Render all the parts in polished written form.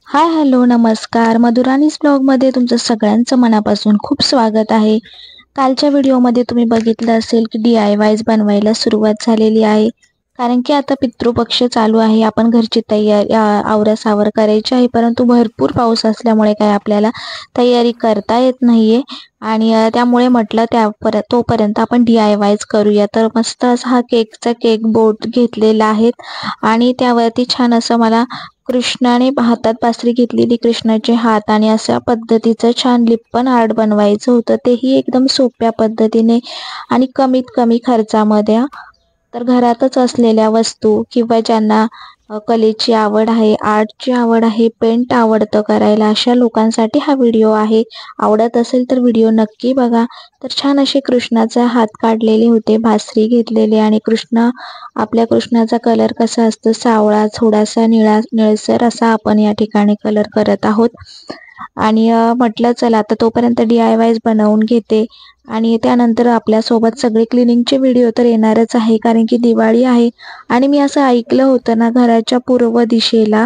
हाय, hello, नमस्कार. मधुरानीच ब्लॉगमध्ये तुमचं सगळ्यांचं मनापासून खूप स्वागत आहे. कालच्या व्हिडिओमध्ये तुम्ही बघितलं असेल की DIYs बनवायला सुरुवात झालेली आहे. कारण की आता पितृपक्ष चालू आहे. आपण घरची तयारी आवरासावर करायची आहे. परंतु भरपूर पाऊस असल्यामुळे काय आपल्याला तयारी करता येत नाहीये आणि त्यामुळे म्हटलं तोपर्यंत आपण DIYs करूया. तर मस्त असा हा केक बोर्ड घेतलेला आहे आणि त्यावरती छान असं मला कृष्णाने हातात बासरी घेतलेली, कृष्णाचे हात आणि अशा पद्धतीचं छान लिप्पन आर्ट बनवायचं होतं. तेही एकदम सोप्या पद्धतीने आणि कमीत कमी खर्चामध्ये तर घरातच असलेल्या वस्तू किंवा ज्यांना कलेची आवड आहे, आर्टची आवड आहे, पेंट आवडतं करायला, अशा लोकांसाठी हा व्हिडिओ आहे. आवडत असेल तर व्हिडिओ नक्की बघा. तर छान असे कृष्णाचा हात काढलेले होते, बासरी घेतलेली आणि आपल्या कृष्णाचा कलर कसा असतो, सावळा, थोडासा निळसर असा आपण या ठिकाणी कलर करत आहोत. आणि म्हटलं चला आता तोपर्यंत DIYs बनवून घेते आणि त्यानंतर आपल्यासोबत सगळे क्लिनिंगचे व्हिडिओ तर येणारच आहे, कारण की दिवाळी आहे. आणि मी असं ऐकलं होतं ना, घराच्या पूर्व दिशेला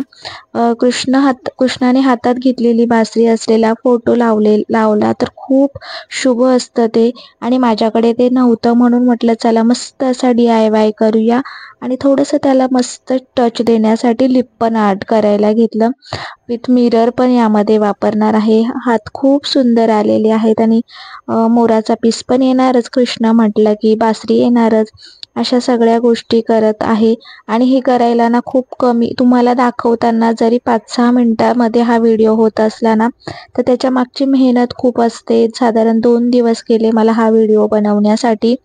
कृष्णाने हातात घेतलेली बासरी असलेला फोटो लावला तर खूप शुभ असतं ते. आणि माझ्याकडे ते नव्हतं म्हणून म्हटलं चला मस्त असा DIY करूया आणि थोडंसं त्याला मस्त टच देण्यासाठी लिप्पन आर्ट करायला घेतलं. विथ मिरर पण यामध्ये वापरणार आहे. हात खूप सुंदर आलेले आहेत आणि मोराचा पीस पण येणारच, कृष्ण म्हटलं की बासरी येणारच. अशा सगळ्या गोष्टी करत आहे आणि हे करायला ना खूप कमी तुम्हाला दाखवताना जरी 5-6 मिनिटामध्ये हा व्हिडिओ होत असला ना, तर त्याच्या मागची मेहनत खूप असते. साधारण 2 दिवस गेले मला हा व्हिडिओ बनवण्यासाठी.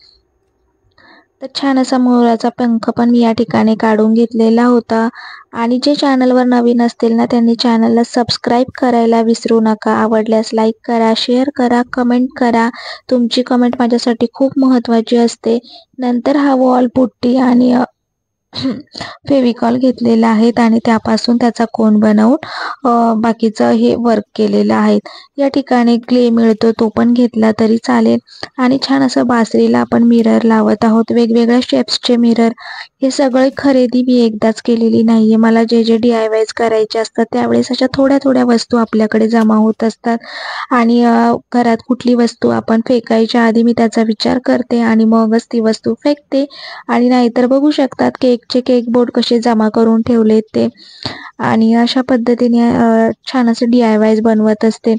तर छान असा मोराचा पंख पण मी या ठिकाणी काढून घेतलेला होता. आणि जे चॅनलवर नवीन असतील ना, त्यांनी चॅनलला सबस्क्राईब करायला विसरू नका. आवडल्यास लाईक करा, शेअर करा, कमेंट करा. तुमची कमेंट माझ्यासाठी खूप महत्त्वाची असते. नंतर हा वॉल पुट्टी आणि फेविकॉल घेतलेला आहे आणि त्यापासून त्याचा कोन बनवून बाकीचं हे वर्क केलेलं आहे. या ठिकाणी क्ले मिळतो तो पण घेतला तरी चालेल. आणि छान असं बासरीला आपण मिरर लावत आहोत, वेगवेगळ्या शेप्सचे मिरर. हे सगळे खरेदी मी एकदाच केलेली नाहीये. मला जे DIYs करायचे असतात त्यावेळेस अशा थोड्या थोड्या वस्तू आपल्याकडे जमा होत असतात आणि घरात कुठली वस्तू आपण फेकायच्या आधी मी त्याचा विचार करते आणि मगच ती वस्तू फेकते. आणि नाहीतर बघू शकतात केक बोर्ड कसे जमा करून ठेवलेत ते. आणि अशा पद्धतीने छान असं DIYs बनवत असते.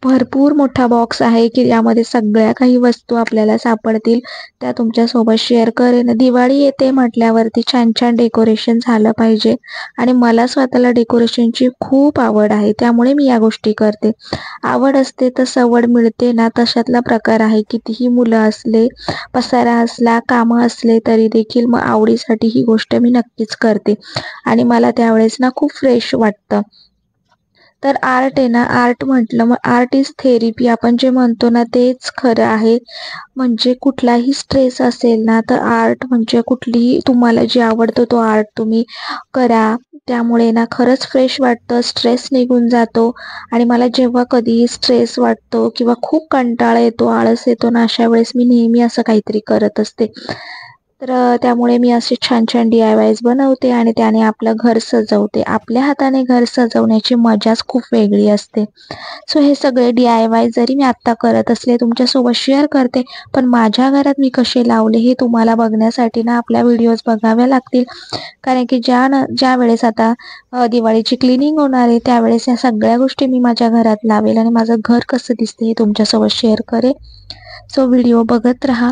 भरपूर मोठा बॉक्स आहे की यामध्ये सगळ्या काही वस्तू आपल्याला सापडतील, त्या तुमच्यासोबत शेअर करेन. दिवाळी येते म्हटल्यावरती छान छान डेकोरेशन झालं पाहिजे आणि मला स्वतःला डेकोरेशनची खूप आवड आहे, त्यामुळे मी या गोष्टी करते. आवड असते तर सवड मिळते ना, तशातला प्रकार आहे. कितीही मुलं असले, पसारा असला, कामं असले तरी देखील मग आवडीसाठी ही गोष्ट मी नक्कीच करते आणि मला त्यावेळेस ना खूप फ्रेश वाटतं. तर आर्ट आहे ना, आर्ट म्हटलं मग आर्ट इज थेरपी आपण जे म्हणतो ना, तेच खरं आहे. म्हणजे कुठलाही स्ट्रेस असेल ना, तर आर्ट म्हणजे कुठलीही तुम्हाला जे आवडतं तो आर्ट तुम्ही करा. त्यामुळे ना खरंच फ्रेश वाटतं, स्ट्रेस निघून जातो. आणि मला जेव्हा कधीही स्ट्रेस वाटतो किंवा खूप कंटाळा येतो, आळस येतो ना, अशा वेळेस मी नेहमी असं काहीतरी करत असते. तर त्यामुळे मी असे छान छान DIYs बनवते आणि त्याने आपलं घर सजवते. आपल्या हाताने घर सजवण्याची मजाच खूप वेगळी असते. सो हे सगळे DIY जरी मी आत्ता करत असले तुमच्यासोबत शेअर करते, पण माझ्या घरात मी कसे लावले हे तुम्हाला बघण्यासाठी ना आपल्या व्हिडिओज बघाव्या लागतील. कारण की ज्या वेळेस आता दिवाळीची क्लिनिंग होणार आहे, त्यावेळेस या सगळ्या गोष्टी मी माझ्या घरात लावेल आणि माझं घर कसं दिसते हे तुमच्यासोबत शेअर करेन. सो व्हिडिओ बघत राहा.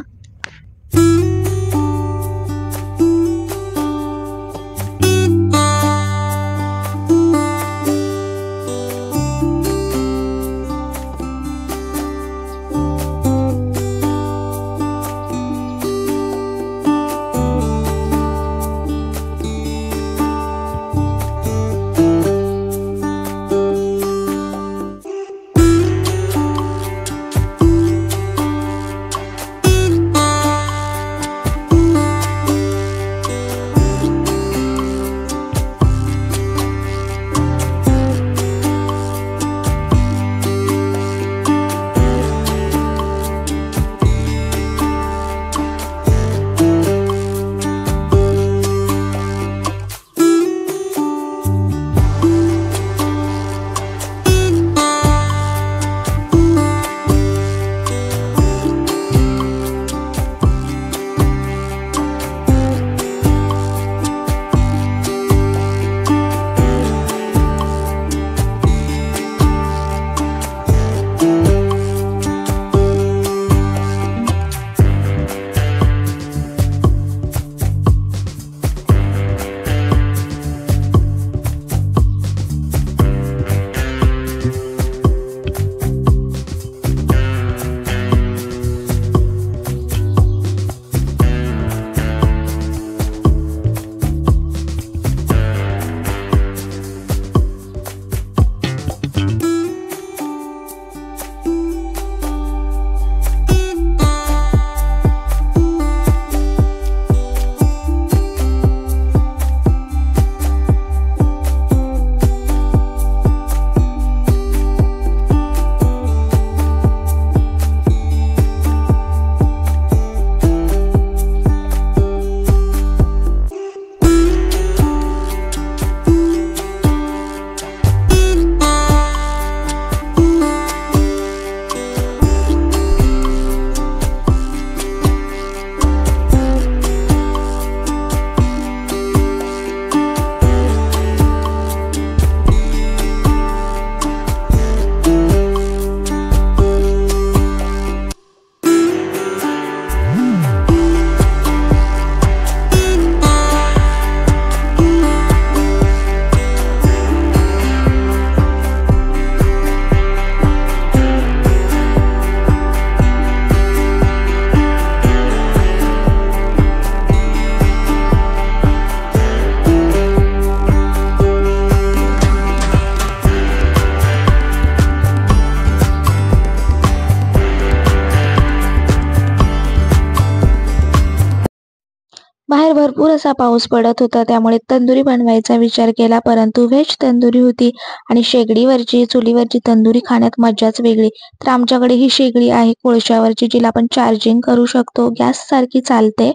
बाहेर भरपूर असा पाऊस पडत होता, त्यामुळे तंदुरी बनवायचा विचार केला, परंतु व्हेज तंदुरी होती आणि शेगडीवरची चुलीवरची तंदुरी खाण्यात मजाच वेगळी. तर आमच्याकडे ही शेगडी आहे कोळशावरची, जिला आपण चार्जिंग करू शकतो, गॅस सारखी चालते.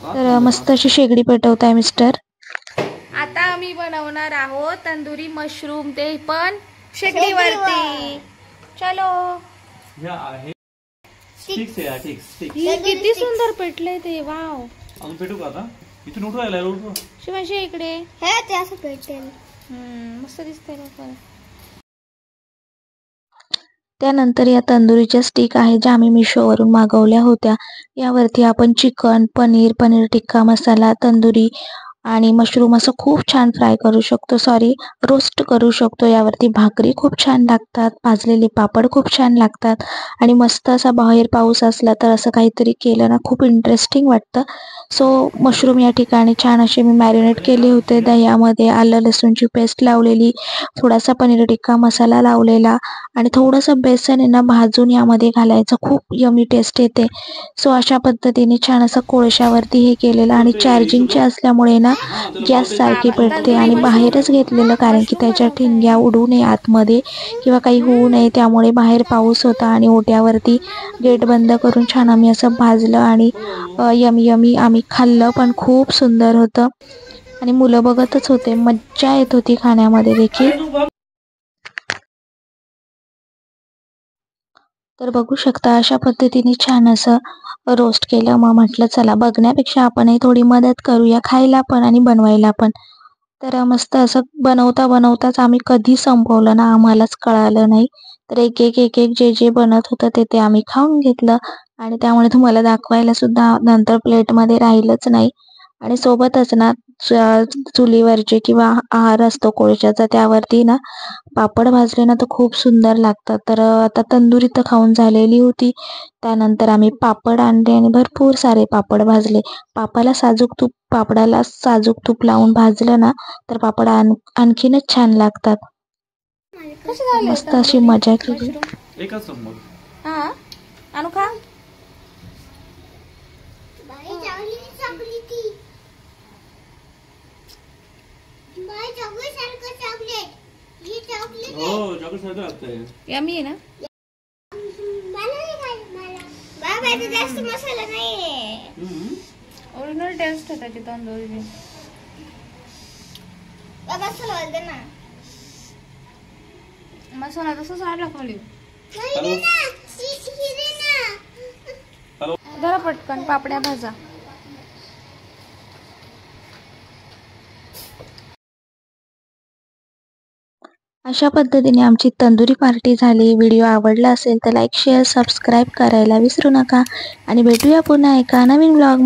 तर मस्त अशी शेगडी पेटवताय मिस्टर. आता आम्ही बनवणार आहोत तंदुरी मशरूम, ते पण शेगडीवरती. चलो. किती सुंदर पेटले ते. वाव. अजून पेटू का आता? इथून उठू राहिला उठू. शिवाशी इकडे. हे ते असं पेटेल. मस्त दिसतंय लवकर. त्यानंतर या तंदुरीच्या स्टिक आहे, ज्या आम्ही मिशोवरून मागवल्या होत्या. यावरती आपण चिकन, पनीर टिक्का मसाला, तंदुरी आणि मशरूम असं खूप छान फ्राय करू शकतो, रोस्ट करू शकतो. यावरती भाकरी खूप छान लागतात, भाजलेले पापड खूप छान लागतात आणि मस्त असा बाहेर पाऊस असला तर असं काहीतरी केलं ना खूप इंटरेस्टिंग वाटतं. सो मशरूम या ठिकाणी छान असे मी मॅरिनेट केले होते दह्यामध्ये, आलं लसूणची पेस्ट लावलेली, थोडासा पनीर टिक्का मसाला लावलेला आणि थोडंसं बेसन आहे ना भाजून यामध्ये घालायचं, खूप यमी टेस्ट येते. सो अशा पद्धतीने छान असं कोळशावरती हे केलेलं आणि चार्जिंगचे असल्यामुळे ना गॅस सारखी पेटते आणि बाहेरच घेतलेलं, कारण की त्याच्या ठिणग्या उडू नये आतमध्ये किंवा काही होऊ नये, त्यामुळे बाहेर पाऊस होता आणि ओट्यावरती गेट बंद करून छान आम्ही असं भाजलं आणि यमी आम्ही खाल्लं, पण खूप सुंदर होतं आणि मुलं बघतच होते, मज्जा येत होती खाण्यामध्ये देखील. तर बघू शकता अशा पद्धतीने छान असं रोस्ट केलं. मग म्हटलं चला बघण्यापेक्षा आपणही थोडी मदत करूया, खायला पण आणि बनवायला पण. तर मस्त असं बनवताच आम्ही कधी संपवलं ना आम्हालाच कळालं नाही. तर एक एक जे बनत होतं ते आम्ही खाऊन घेतलं आणि त्यामुळे तुम्हाला दाखवायला सुद्धा नंतर प्लेटमध्ये राहिलंच नाही. आणि सोबतच ना चुलीवरचे किंवा आहार असतो कोळशाचा, त्यावरती ना पापड भाजले ना तर खूप सुंदर लागतात. तर आता तंदुरी तर खाऊन झालेली होती, त्यानंतर आम्ही पापड आणले आणि भरपूर सारे पापड भाजले. पापडाला साजूक तूप लावून भाजलं ना तर पापड आणखीनच छान लागतात. मस्त अशी मजा केली. एकच चम्मच. हा आणू का? बाई चांगली ती. बाई चॉकलेट. ही चॉकलेट. हो चॉकलेट सारखं लागतंय. यम्मी आहे ना. मला नाही खायचं मला. बाबा यात जास्त मसाला नाहीये. ओरिजिनल टेस्ट आहे त्याची तंदुरीची. बाबा मसाला दे ना. मसाला तसंच आडला खाली. नाही ना. ही दे ना. जरा पटकन पापड्या भाजा. अशा पद्धतीने आमची तंदुरी पार्टी झाली. व्हिडिओ आवडला असेल तर लाईक, शेअर, सबस्क्राईब करायला विसरू नका आणि भेटूया पुन्हा एका नवीन व्लॉग.